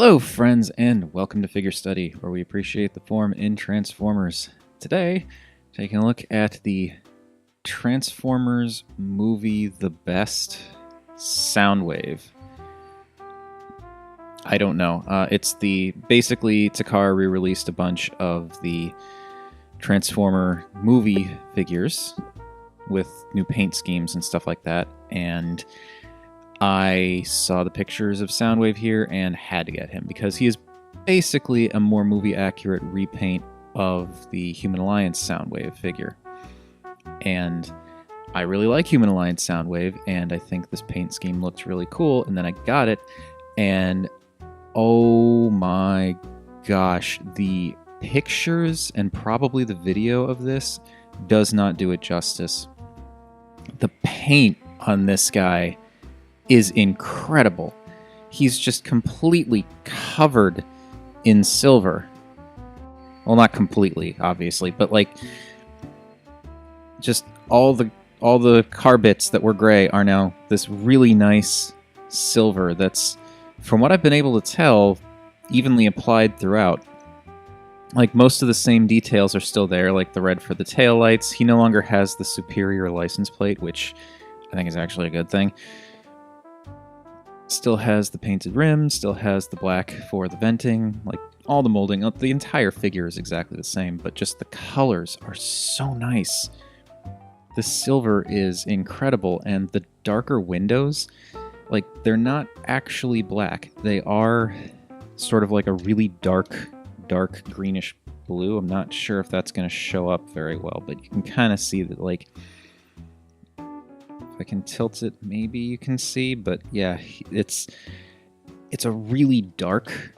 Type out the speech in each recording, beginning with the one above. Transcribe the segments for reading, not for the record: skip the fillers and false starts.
Hello, friends, and welcome to Figure Study, where we appreciate the form in Transformers. Today, taking a look at the Transformers movie The Best Soundwave. I don't know. Basically, Takara re-released a bunch of the Transformer movie figures with new paint schemes and stuff like that, and I saw the pictures of Soundwave here and had to get him because he is basically a more movie-accurate repaint of the Human Alliance Soundwave figure. And I really like Human Alliance Soundwave, and I think this paint scheme looked really cool, and then I got it, and oh my gosh, the pictures and probably the video of this does not do it justice. The paint on this guy is incredible. He's just completely covered in silver. Well, not completely, obviously, but like just all the car bits that were gray are now this really nice silver that's, from what I've been able to tell, evenly applied throughout. Like, most of the same details are still there, like the red for the taillights. He no longer has the superior license plate, which I think is actually a good thing. Still has the painted rims, still has the black for the venting, like all the molding. The entire figure is exactly the same, but just the colors are so nice. The silver is incredible, and the darker windows, like, they're not actually black. They are sort of like a really dark greenish blue. I'm not sure if that's going to show up very well, but you can kind of see that, like, I can tilt it, maybe you can see, but yeah, it's a really dark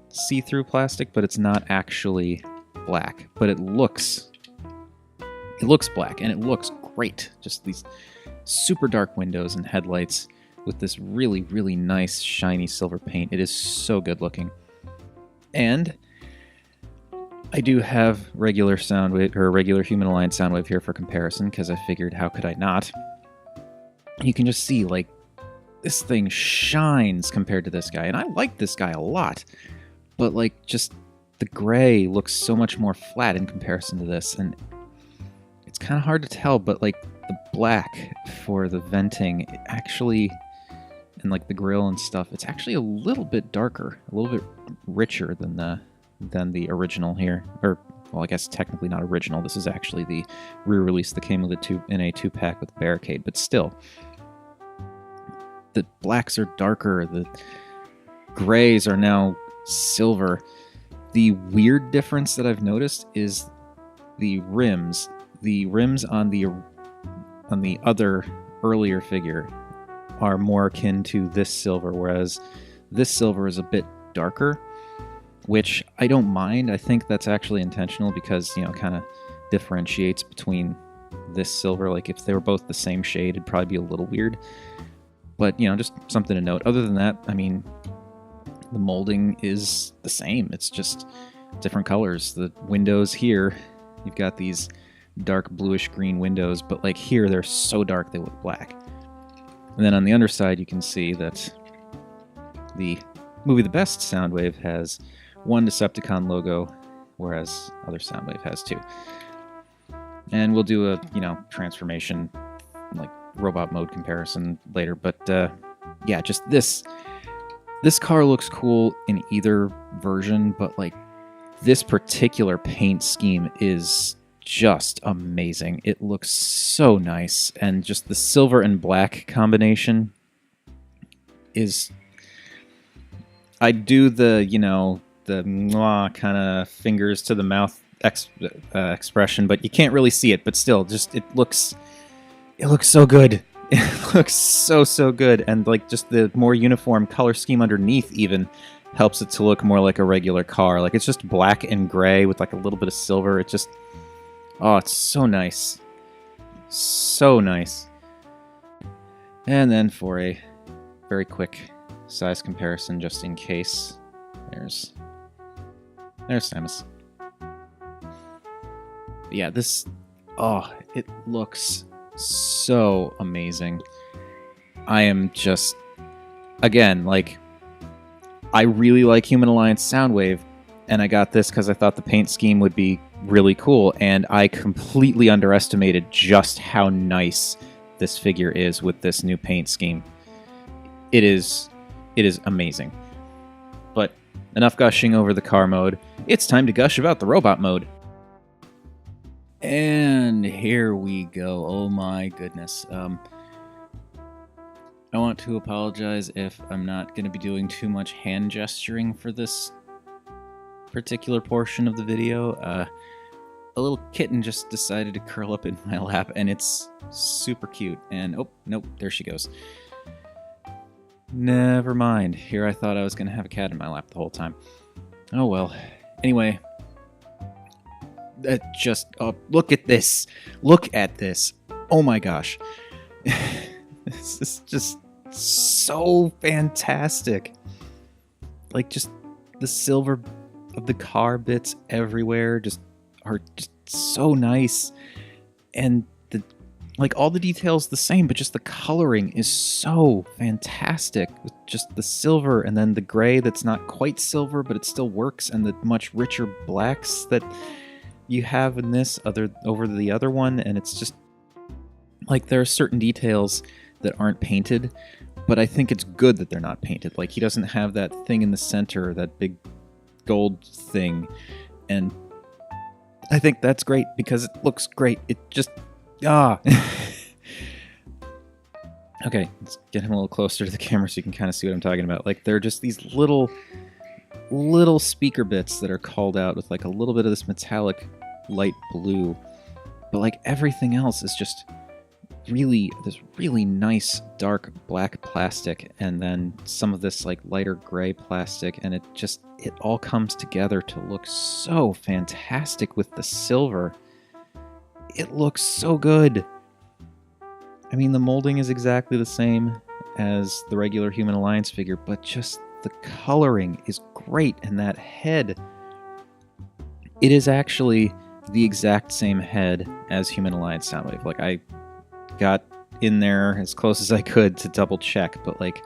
see-through plastic, but it's not actually black, but it looks black, and it looks great. Just these super dark windows and headlights with this really, really nice shiny silver paint. It is so good looking. And I do have regular Soundwave, or regular Human Alliance Soundwave here for comparison, because I figured, how could I not? You can just see, like, this thing shines compared to this guy, and I like this guy a lot, but, like, just the gray looks so much more flat in comparison to this, and it's kind of hard to tell, but, like, the black for the venting actually, and, like, the grill and stuff, it's actually a little bit darker, a little bit richer than the original here, or, well, I guess technically not original. This is actually the re-release that came with in a 2-pack with Barricade, but still, the blacks are darker, the grays are now silver. The weird difference that I've noticed is the rims. The rims on the other earlier figure are more akin to this silver, whereas this silver is a bit darker, which I don't mind. I think that's actually intentional because, you know, kind of differentiates between this silver. Like, if they were both the same shade, it'd probably be a little weird. But, you know, just something to note. Other than that, I mean, the molding is the same. It's just different colors. The windows here, you've got these dark bluish green windows, but, like, here they're so dark they look black. And then on the underside, you can see that the movie The Best Soundwave has one Decepticon logo, whereas other Soundwave has two. And we'll do a, you know, transformation, like, robot mode comparison later, but yeah, just this car looks cool in either version, but, like, this particular paint scheme is just amazing. It looks so nice, and just the silver and black combination is... I do the, you know, the mwah kind of fingers to the mouth expression, but you can't really see it, but still, just it looks so good. It looks so good, and, like, just the more uniform color scheme underneath even helps it to look more like a regular car. Like, it's just black and gray with, like, a little bit of silver. It just, oh, it's so nice. So nice. And then for a very quick size comparison, just in case, there's Samus. But yeah, this, oh, it looks so amazing. I am just, again, like, I really like Human Alliance Soundwave, and I got this because I thought the paint scheme would be really cool, and I completely underestimated just how nice this figure is with this new paint scheme. It is amazing. But enough gushing over the car mode. It's time to gush about the robot mode. And here we go. Oh my goodness. I want to apologize if I'm not going to be doing too much hand gesturing for this particular portion of the video. A little kitten just decided to curl up in my lap, and it's super cute. And oh, nope, there she goes. Never mind. Here I thought I was going to have a cat in my lap the whole time. Oh well. Anyway, look at this. Look at this. Oh my gosh. This is just so fantastic. Like, just the silver of the car bits everywhere are just so nice. And all the details the same, but just the coloring is so fantastic. With just the silver and then the gray that's not quite silver, but it still works, and the much richer blacks that you have in this over the other one. And it's just like, there are certain details that aren't painted, but I think it's good that they're not painted. Like, he doesn't have that thing in the center, that big gold thing, and I think that's great because it looks great. It just Okay, let's get him a little closer to the camera so you can kind of see what I'm talking about. Like, they're just these little speaker bits that are called out with like a little bit of this metallic light blue, but like everything else is just this really nice dark black plastic, and then some of this like lighter gray plastic, and it all comes together to look so fantastic with the silver. It looks so good. I mean, the molding is exactly the same as the regular Human Alliance figure, but just the coloring is great, and that head, it is actually the exact same head as Human Alliance Soundwave. Like, I got in there as close as I could to double check, but like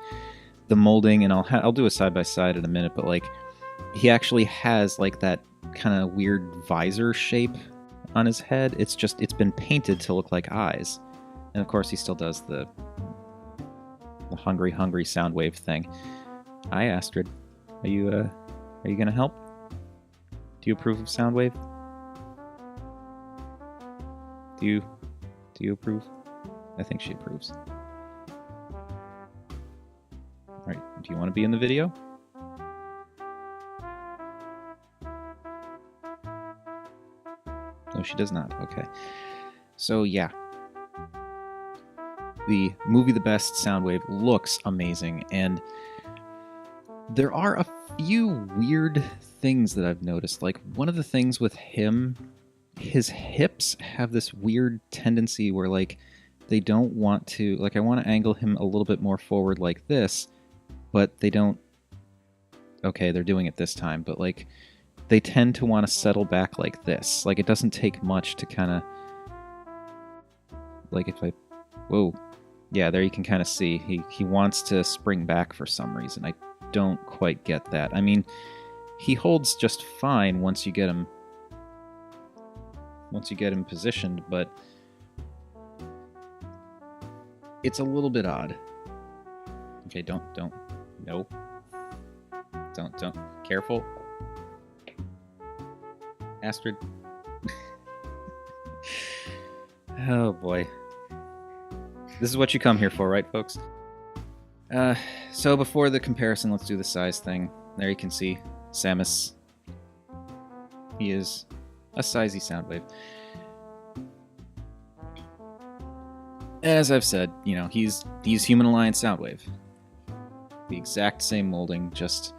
the molding, and I'll do a side by side in a minute, but like he actually has like that kind of weird visor shape on his head. It's been painted to look like eyes, and of course he still does the hungry Soundwave thing. Hi Astrid, are you gonna help? Do you approve of Soundwave? Do you approve? I think she approves. Alright, do you want to be in the video? No, she does not. Okay. So, yeah. The movie The Best Soundwave looks amazing, and there are a few weird things that I've noticed. Like, one of the things with him, his hips have this weird tendency where, like, they don't want to, like, I want to angle him a little bit more forward like this, but they don't. Okay, they're doing it this time, but like, they tend to want to settle back like this. Like, it doesn't take much to kind of, like, if I, whoa, yeah, there you can kind of see he wants to spring back for some reason. I don't quite get that. I mean, he holds just fine once you get him positioned, but it's a little bit odd. Okay, don't, no. Don't, careful. Astrid. Oh boy. This is what you come here for, right, folks? So before the comparison, let's do the size thing. There you can see Samus. He is a sizey Soundwave. As I've said, you know, he's Human Alliance Soundwave. The exact same molding, just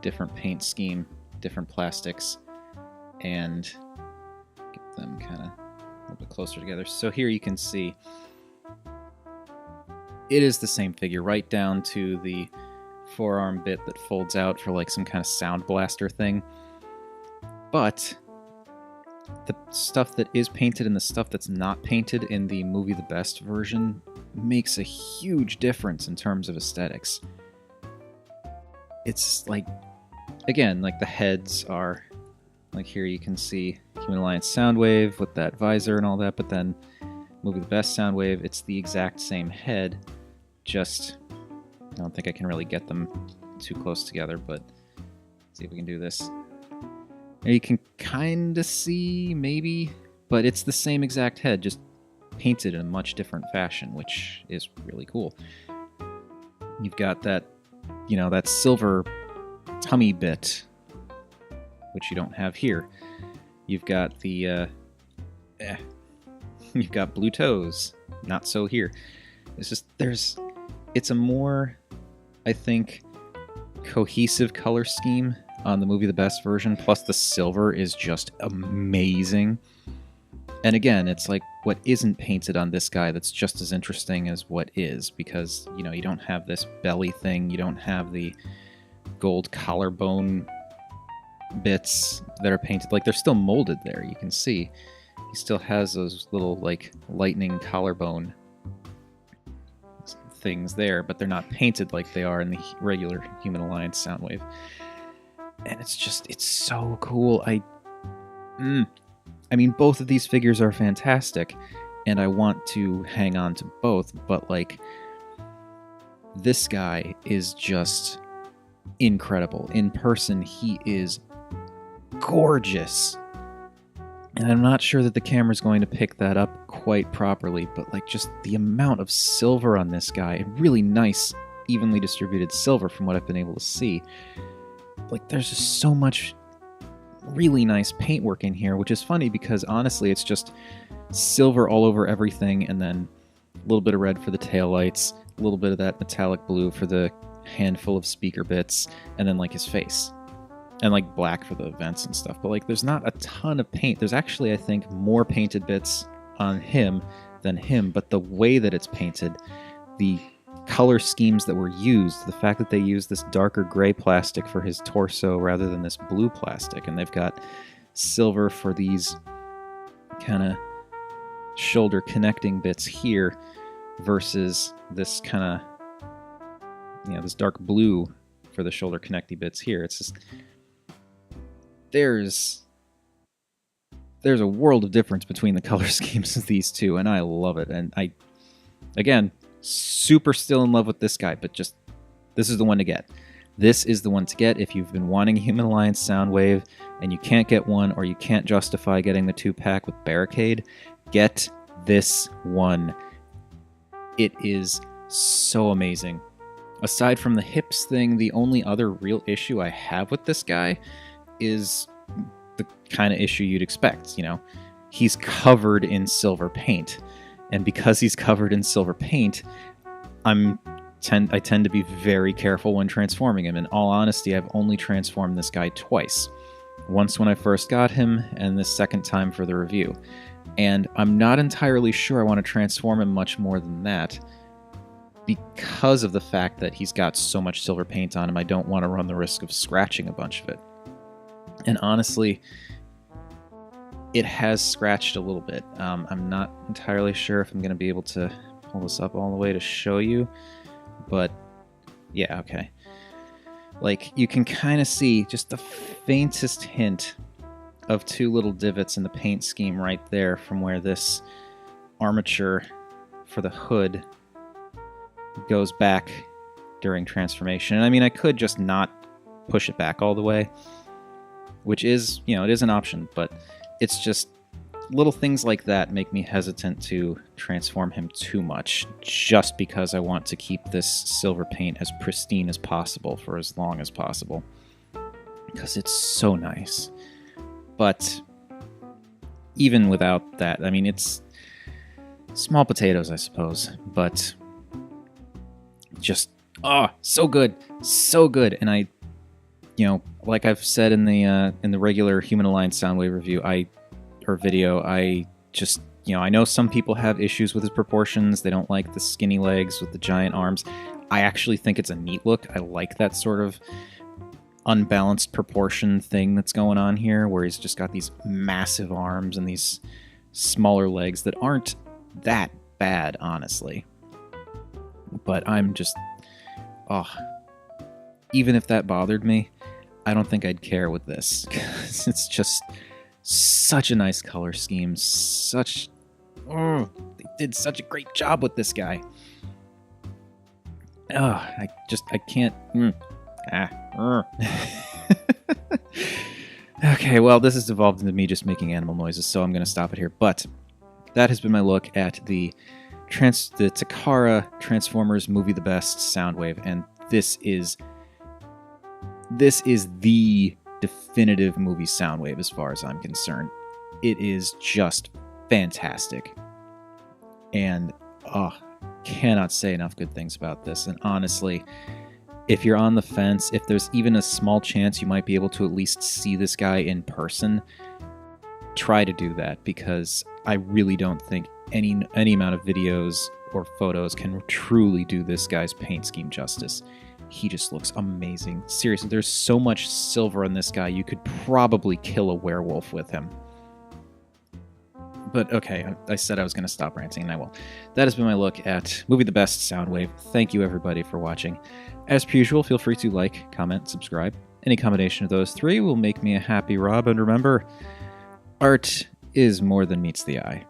different paint scheme, different plastics, and get them kind of a little bit closer together. So here you can see it is the same figure, right down to the forearm bit that folds out for like some kind of sound blaster thing. But the stuff that is painted and the stuff that's not painted in the Movie The Best version makes a huge difference in terms of aesthetics. it's like, again, like the heads are, like here you can see Human Alliance Soundwave with that visor and all that, but then Movie the Best Soundwave, it's the exact same head, just, I don't think I can really get them too close together, but let's see if we can do this. Now you can kind of see, maybe, but it's the same exact head, just painted in a much different fashion, which is really cool. You've got that, you know, that silver tummy bit, which you don't have here. You've got the, you've got blue toes, not so here. It's just, it's a more, I think, cohesive color scheme on the Movie the Best version, plus the silver is just amazing. And again, it's like what isn't painted on this guy that's just as interesting as what is, because, you know, you don't have this belly thing, you don't have the gold collarbone bits that are painted. Like, they're still molded there, you can see. He still has those little, like, lightning collarbone things there, but they're not painted like they are in the regular Human Alliance Soundwave. And it's just, it's so cool. I mean, both of these figures are fantastic, and I want to hang on to both, but, like, this guy is just incredible. In person, he is gorgeous. And I'm not sure that the camera's going to pick that up quite properly, but, like, just the amount of silver on this guy, and really nice, evenly distributed silver from what I've been able to see. Like, there's just so much really nice paintwork in here, which is funny because, honestly, it's just silver all over everything, and then a little bit of red for the taillights, a little bit of that metallic blue for the handful of speaker bits, and then, like, his face. And, like, black for the vents and stuff. But, like, there's not a ton of paint. There's actually, I think, more painted bits on him than him, but the way that it's painted, the color schemes that were used, the fact that they used this darker gray plastic for his torso rather than this blue plastic, and they've got silver for these kind of shoulder connecting bits here versus this kind of, you know, this dark blue for the shoulder connecting bits here. It's just, there's a world of difference between the color schemes of these two, and I love it. And I, again, super still in love with this guy, but just, this is the one to get. This is the one to get if you've been wanting a Human Alliance Soundwave and you can't get one, or you can't justify getting the 2-pack with Barricade. Get this one. It is so amazing. Aside from the hips thing, the only other real issue I have with this guy is the kind of issue you'd expect. You know, he's covered in silver paint. And because he's covered in silver paint, I tend to be very careful when transforming him. In all honesty, I've only transformed this guy twice. Once when I first got him, and the second time for the review. And I'm not entirely sure I want to transform him much more than that, because of the fact that he's got so much silver paint on him. I don't want to run the risk of scratching a bunch of it. And honestly, it has scratched a little bit. I'm not entirely sure if I'm going to be able to pull this up all the way to show you, but yeah, okay. Like, you can kind of see just the faintest hint of two little divots in the paint scheme right there from where this armature for the hood goes back during transformation. And I mean, I could just not push it back all the way, which is, you know, it is an option, but it's just little things like that make me hesitant to transform him too much, just because I want to keep this silver paint as pristine as possible for as long as possible, because it's so nice. But even without that, I mean, it's small potatoes, I suppose, but just, so good, so good. And I, you know, like I've said in the regular Human Alliance Soundwave review, video, I just, you know, I know some people have issues with his proportions. They don't like the skinny legs with the giant arms. I actually think it's a neat look. I like that sort of unbalanced proportion thing that's going on here, where he's just got these massive arms and these smaller legs that aren't that bad, honestly. But I'm just, even if that bothered me, I don't think I'd care with this. 'Cause it's just such a nice color scheme. They did such a great job with this guy. I can't. Okay, well, this has evolved into me just making animal noises, so I'm going to stop it here. But that has been my look at the Takara Transformers Movie the Best Soundwave, and this is the definitive movie Soundwave as far as I'm concerned. It is just fantastic, and cannot say enough good things about this. And honestly, if you're on the fence, if there's even a small chance you might be able to at least see this guy in person, try to do that, because I really don't think any amount of videos or photos can truly do this guy's paint scheme justice. He just looks amazing. Seriously, there's so much silver in this guy, you could probably kill a werewolf with him. But okay, I said I was going to stop ranting, and I will. That has been my look at Movie the Best Soundwave. Thank you, everybody, for watching. As per usual, feel free to like, comment, subscribe. Any combination of those three will make me a happy Rob. And remember, art is more than meets the eye.